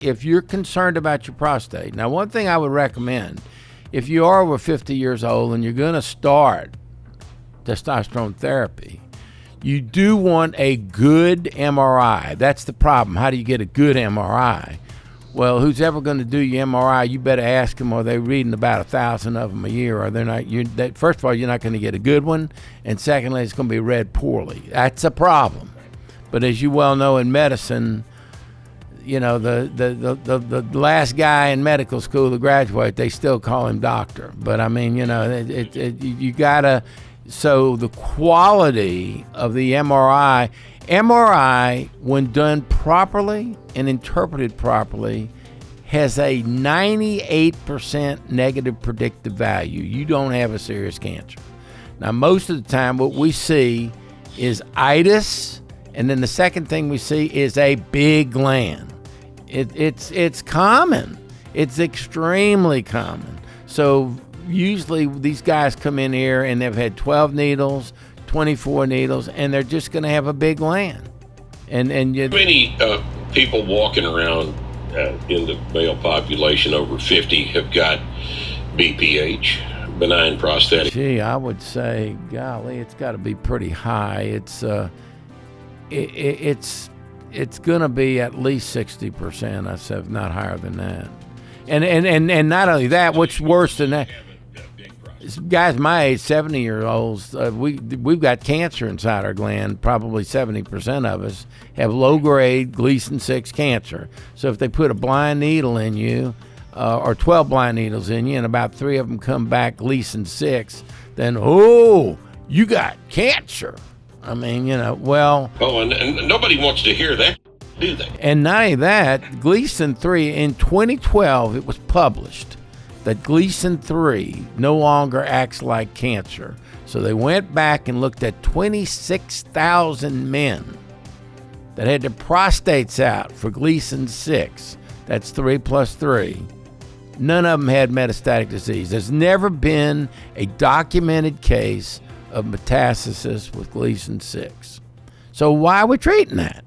If you're concerned about your prostate, now one thing I would recommend, if you are over 50 years old and you're going to start testosterone therapy, you do want a good MRI. That's the problem. How do you get a good MRI? Well, who's ever going to do your MRI, you better ask them, are they reading about 1,000 of them a year? Or they're not. First of all, you're not going to get a good one, and secondly, it's going to be read poorly. That's a problem. But as you well know in medicine, you know, the last guy in medical school to graduate, they still call him doctor. But I mean, you know, you gotta. So the quality of the MRI, when done properly and interpreted properly, has a 98% negative predictive value. You don't have a serious cancer. Now, most of the time, what we see is itis, and then the second thing we see is a big gland. It's common. It's extremely common. So usually these guys come in here and they've had 12 needles, 24 needles, and they're just going to have a big gland. And many people walking around in the male population over 50 have got BPH, benign prostatic. Gee, I would say, golly, it's got to be pretty high. It's going to be at least 60%. I said not higher than that. And not only that, what's worse than that, guys my age, 70-year-olds, we've got cancer inside our gland. Probably 70% of us have low-grade Gleason 6 cancer. So if they put a blind needle in you, or 12 blind needles in you, and about 3 of them come back Gleason 6, then, oh, you got cancer. I mean, you know, well. Oh, and nobody wants to hear that, do they? And not only that, Gleason 3, in 2012, it was published that Gleason 3 no longer acts like cancer. So they went back and looked at 26,000 men that had their prostates out for Gleason 6. That's 3 plus 3. None of them had metastatic disease. There's never been a documented case of metastasis with Gleason 6. So why are we treating that?